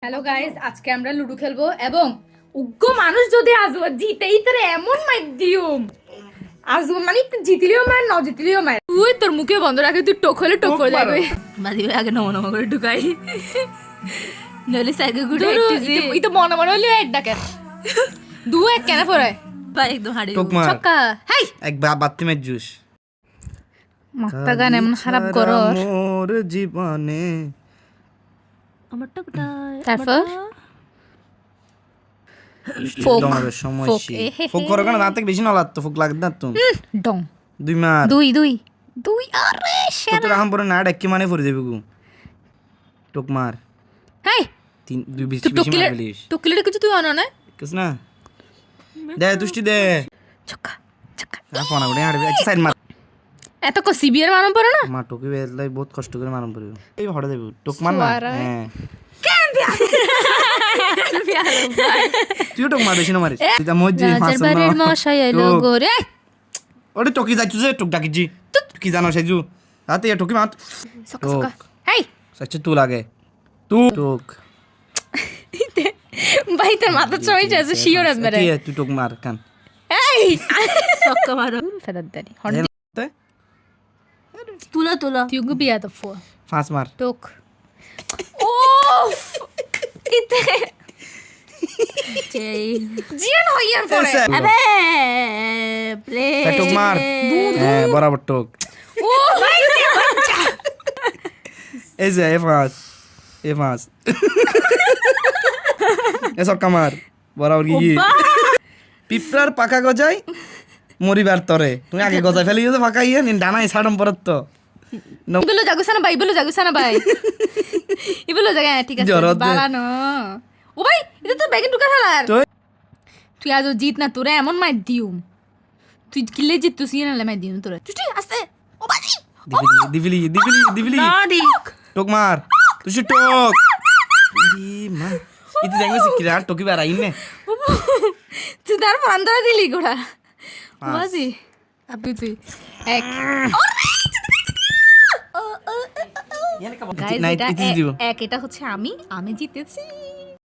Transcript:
Hello guys, আজকে আমরা ludo খেলবো এবং উগ্র মানুষ যদি আজও জিতেই তোর এমন মাইর দিউম আজও মানে জিতলেও মার ন জিতলেও মার তুই তোর মুখে বন্ধ রাখে তুই টোক হলে টোক করে যাবে বাদি ভাই আগে নমো নমো করে ঢুকাই নইলে সাইকেল গুড়ে এই তো মনে মনে হলো এক ডাকে দু এক কেন পড়ায় ভাই একদম হাড়ি টোকমার ছক্কা হাই এক বাতিমের জুস মাথা গান এমন খারাপ করো মোর জীবনে আমার টকটা তারপর ফোক তোমার সময় ফোক, শি এহেহে। ফোক করো কেন দাঁত থেকে বেশি না লাগতো ফোক লাগত না তো ডং দুই মার দুই দুই দুই আরে তো তোর আহাম পরে না ডাক্কি মানে পড়ে যাবে গু টোক মার হাই তিন দুই বেশি তুই বেশি টকিলে মার ফেলিস টকিলে কিছু তুই আনো না কিস না দে তুষ্টি দে ছক্কা ছক্কা না ফোন করে হাড়বে এক সাইড মার এত কো সিবিআর মারম পড়ে না মা টোকি বেলাই বহুত কষ্ট করে মারম পড়বে এই হড়ে দেবে টোক মার না সোয়ারা। হ্যাঁ তুই টোক মার বেশি না মারিস তুই তো মজ্জি রাজার বাড়ির মশাই এলো গোরে ওরে টকি যাচ্ছু যে টোক ডাকিছি কি জানো সেজু হাতে এ টকি মার ছক্কা ছক্কা হেই সচ্চে তু লাগে তু টোক ভাই তোর মাথা চড়ে যাচ্ছে শিওর একবারে তুই টোক মার কান এই ছক্কা মারো ফেদার দানি তে তুলা তুলা তুই গো বিয়া তো ফো ফাঁস মার টোক ওফ ইতে চেই জিয়ান হইয়ার পরে আবে প্লে টোক মার হ্যাঁ বরাবর টোক ও ভাই এই যে এ ফাঁস এ সব কামার বরাবর কি পিঁপড়ার পাকা গজাই মরিবার তরে তুমি আগে গজাই ফেলি তো ফাঁকা ইয়ে নিন ডানাই ছাড়ম পরত তো বলো জাগুসানা ভাই বলো জাগুসানা ভাই ই বলো জায়গা ঠিক আছে জরদ দে। বালানো ও ভাই এটা তো ব্যাগে ঢুকা ফেলার তো তুই আজ জিত না তোরে এমন মার দিউম তুই কিলে জিত তুই সিনা লে মার দিউম তোরে তুই আস্তে ও বাজি দিবিলি নাডি টোক মার তুই টোক দি মা ইতি জানি সিকিরা টোকি বারাই নে তুই তার প্রান্তরা দিলি গোড়া বাজি তুই তুই এক Guys, নাই এটা ইতি দিব এক এটা হচ্ছে আমি জিতেছি